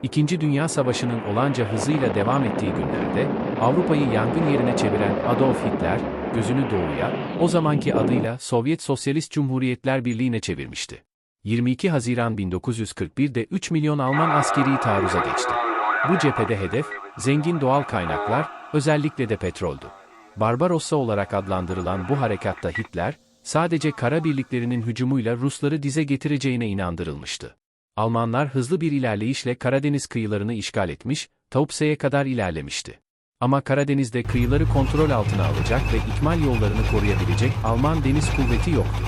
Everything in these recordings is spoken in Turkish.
İkinci Dünya Savaşı'nın olanca hızıyla devam ettiği günlerde, Avrupa'yı yangın yerine çeviren Adolf Hitler, gözünü doğuya, o zamanki adıyla Sovyet Sosyalist Cumhuriyetler Birliği'ne çevirmişti. 22 Haziran 1941'de 3 milyon Alman askeri taarruza geçti. Bu cephede hedef, zengin doğal kaynaklar, özellikle de petroldü. Barbarossa olarak adlandırılan bu harekatta Hitler, sadece kara birliklerinin hücumuyla Rusları dize getireceğine inandırılmıştı. Almanlar hızlı bir ilerleyişle Karadeniz kıyılarını işgal etmiş, Taupse'ye kadar ilerlemişti. Ama Karadeniz'de kıyıları kontrol altına alacak ve ikmal yollarını koruyabilecek Alman deniz kuvveti yoktu.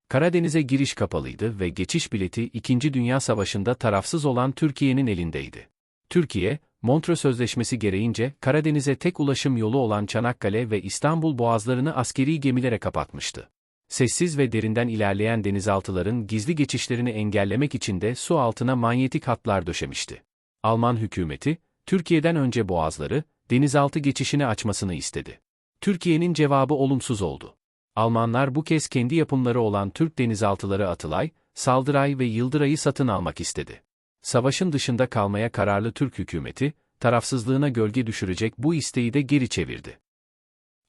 Karadeniz'e giriş kapalıydı ve geçiş bileti 2. Dünya Savaşı'nda tarafsız olan Türkiye'nin elindeydi. Türkiye, Montreux Sözleşmesi gereğince Karadeniz'e tek ulaşım yolu olan Çanakkale ve İstanbul boğazlarını askeri gemilere kapatmıştı. Sessiz ve derinden ilerleyen denizaltıların gizli geçişlerini engellemek için de su altına manyetik hatlar döşemişti. Alman hükümeti, Türkiye'den önce boğazları, denizaltı geçişini açmasını istedi. Türkiye'nin cevabı olumsuz oldu. Almanlar bu kez kendi yapımları olan Türk denizaltıları Atılay, Saldıray ve Yıldıray'ı satın almak istedi. Savaşın dışında kalmaya kararlı Türk hükümeti, tarafsızlığına gölge düşürecek bu isteği de geri çevirdi.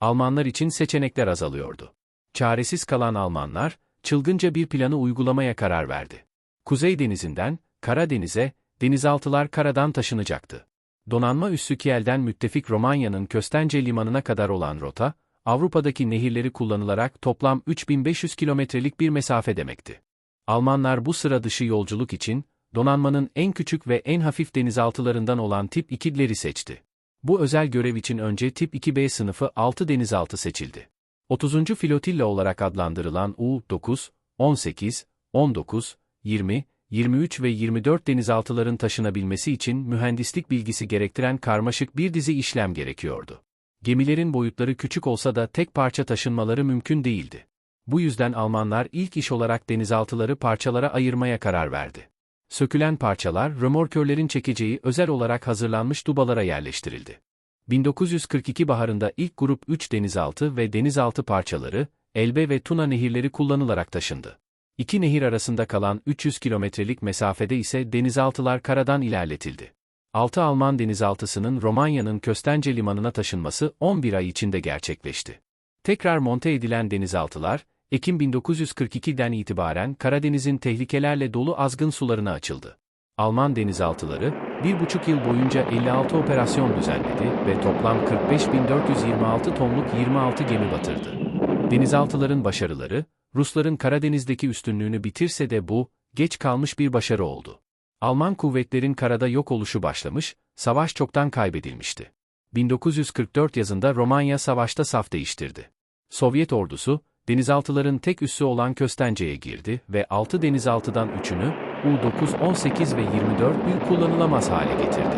Almanlar için seçenekler azalıyordu. Çaresiz kalan Almanlar, çılgınca bir planı uygulamaya karar verdi. Kuzey Denizi'nden, Karadeniz'e, denizaltılar karadan taşınacaktı. Donanma üssü Kiel'den müttefik Romanya'nın Köstence limanına kadar olan rota, Avrupa'daki nehirleri kullanılarak toplam 3500 kilometrelik bir mesafe demekti. Almanlar bu sıra dışı yolculuk için, donanmanın en küçük ve en hafif denizaltılarından olan Tip 2'leri seçti. Bu özel görev için önce Tip 2B sınıfı 6 denizaltı seçildi. 30. Flotilla olarak adlandırılan U-9, 18, 19, 20, 23 ve 24 denizaltıların taşınabilmesi için mühendislik bilgisi gerektiren karmaşık bir dizi işlem gerekiyordu. Gemilerin boyutları küçük olsa da tek parça taşınmaları mümkün değildi. Bu yüzden Almanlar ilk iş olarak denizaltıları parçalara ayırmaya karar verdi. Sökülen parçalar römorkörlerin çekeceği özel olarak hazırlanmış dubalara yerleştirildi. 1942 baharında ilk grup 3 denizaltı ve denizaltı parçaları, Elbe ve Tuna nehirleri kullanılarak taşındı. İki nehir arasında kalan 300 kilometrelik mesafede ise denizaltılar karadan ilerletildi. 6 Alman denizaltısının Romanya'nın Köstence limanına taşınması 11 ay içinde gerçekleşti. Tekrar monte edilen denizaltılar, Ekim 1942'den itibaren Karadeniz'in tehlikelerle dolu azgın sularına açıldı. Alman denizaltıları, 1,5 yıl boyunca 56 operasyon düzenledi ve toplam 45.426 tonluk 26 gemi batırdı. Denizaltıların başarıları, Rusların Karadeniz'deki üstünlüğünü bitirse de bu, geç kalmış bir başarı oldu. Alman kuvvetlerin karada yok oluşu başlamış, savaş çoktan kaybedilmişti. 1944 yazında Romanya savaşta saf değiştirdi. Sovyet ordusu, denizaltıların tek üssü olan Köstence'ye girdi ve 6 denizaltıdan 3'ünü, U-9, 18 ve 24'ü kullanılamaz hale getirdi.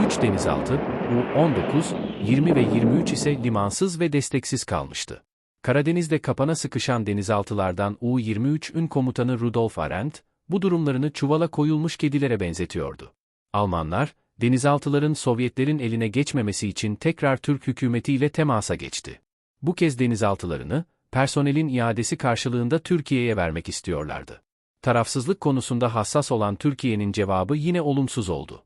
3 denizaltı, U-19, 20 ve 23 ise limansız ve desteksiz kalmıştı. Karadeniz'de kapana sıkışan denizaltılardan U-23'ün komutanı Rudolf Arendt, bu durumlarını çuvala koyulmuş kedilere benzetiyordu. Almanlar, denizaltıların Sovyetlerin eline geçmemesi için tekrar Türk hükümetiyle temasa geçti. Bu kez denizaltılarını, personelin iadesi karşılığında Türkiye'ye vermek istiyorlardı. Tarafsızlık konusunda hassas olan Türkiye'nin cevabı yine olumsuz oldu.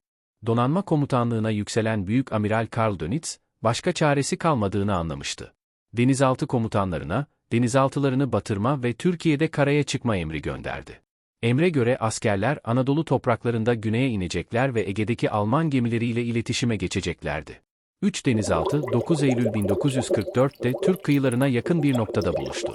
Donanma komutanlığına yükselen Büyük Amiral Karl Dönitz, başka çaresi kalmadığını anlamıştı. Denizaltı komutanlarına, denizaltılarını batırma ve Türkiye'de karaya çıkma emri gönderdi. Emre göre askerler Anadolu topraklarında güneye inecekler ve Ege'deki Alman gemileriyle iletişime geçeceklerdi. 3 denizaltı 9 Eylül 1944'te Türk kıyılarına yakın bir noktada buluştu.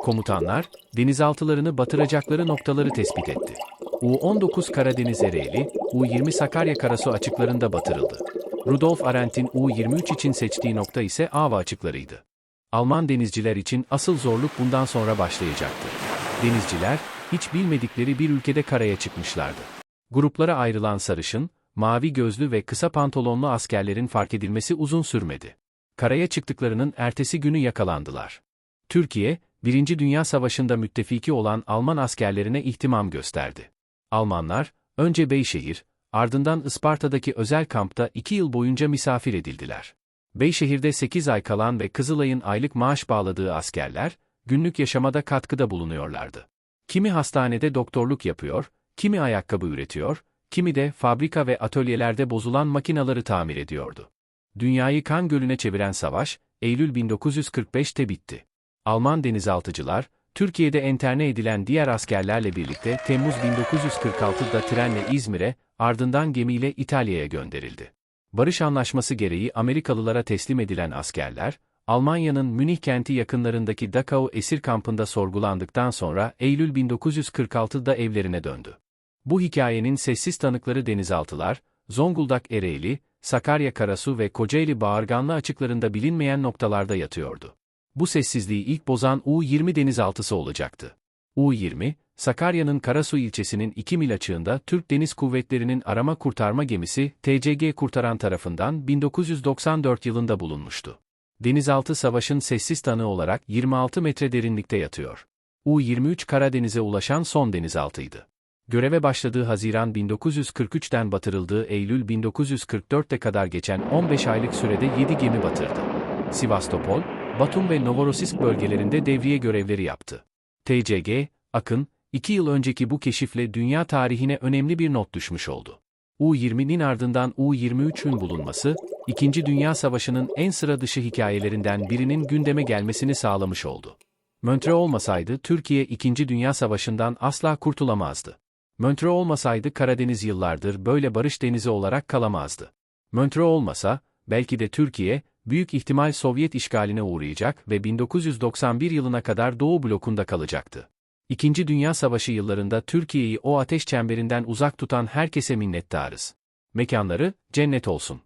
Komutanlar, denizaltılarını batıracakları noktaları tespit etti. U-19 Karadeniz Ereğli, U-20 Sakarya Karasu açıklarında batırıldı. Rudolf Arendt'in U-23 için seçtiği nokta ise Ava açıklarıydı. Alman denizciler için asıl zorluk bundan sonra başlayacaktı. Denizciler, hiç bilmedikleri bir ülkede karaya çıkmışlardı. Gruplara ayrılan sarışın, mavi gözlü ve kısa pantolonlu askerlerin fark edilmesi uzun sürmedi. Karaya çıktıklarının ertesi günü yakalandılar. Türkiye, 1. Dünya Savaşı'nda müttefiki olan Alman askerlerine ihtimam gösterdi. Almanlar, önce Beyşehir, ardından Isparta'daki özel kampta 2 yıl boyunca misafir edildiler. Beyşehir'de 8 ay kalan ve Kızılay'ın aylık maaş bağladığı askerler, günlük yaşamada katkıda bulunuyorlardı. Kimi hastanede doktorluk yapıyor, kimi ayakkabı üretiyor, kimi de fabrika ve atölyelerde bozulan makinaları tamir ediyordu. Dünyayı kan gölüne çeviren savaş, Eylül 1945'te bitti. Alman denizaltıcılar, Türkiye'de enterne edilen diğer askerlerle birlikte Temmuz 1946'da trenle İzmir'e, ardından gemiyle İtalya'ya gönderildi. Barış anlaşması gereği Amerikalılara teslim edilen askerler, Almanya'nın Münih kenti yakınlarındaki Dachau esir kampında sorgulandıktan sonra Eylül 1946'da evlerine döndü. Bu hikayenin sessiz tanıkları denizaltılar, Zonguldak Ereğli, Sakarya Karasu ve Kocaeli Bağırganlı açıklarında bilinmeyen noktalarda yatıyordu. Bu sessizliği ilk bozan U-20 denizaltısı olacaktı. U-20, Sakarya'nın Karasu ilçesinin 2 mil açığında Türk Deniz Kuvvetleri'nin arama kurtarma gemisi TCG Kurtaran tarafından 1994 yılında bulunmuştu. Denizaltı savaşın sessiz tanığı olarak 26 metre derinlikte yatıyor. U-23 Karadeniz'e ulaşan son denizaltıydı. Göreve başladığı Haziran 1943'ten batırıldığı Eylül 1944'te kadar geçen 15 aylık sürede 7 gemi batırdı. Sivastopol, Batum ve Novorossiysk bölgelerinde devriye görevleri yaptı. TCG, Akın, 2 yıl önceki bu keşifle dünya tarihine önemli bir not düşmüş oldu. U-20'nin ardından U-23'ün bulunması, İkinci Dünya Savaşı'nın en sıra dışı hikayelerinden birinin gündeme gelmesini sağlamış oldu. Montreux olmasaydı Türkiye 2. Dünya Savaşı'ndan asla kurtulamazdı. Montreux olmasaydı Karadeniz yıllardır böyle barış denizi olarak kalamazdı. Montreux olmasa, belki de Türkiye, büyük ihtimal Sovyet işgaline uğrayacak ve 1991 yılına kadar Doğu blokunda kalacaktı. İkinci Dünya Savaşı yıllarında Türkiye'yi o ateş çemberinden uzak tutan herkese minnettarız. Mekanları cennet olsun.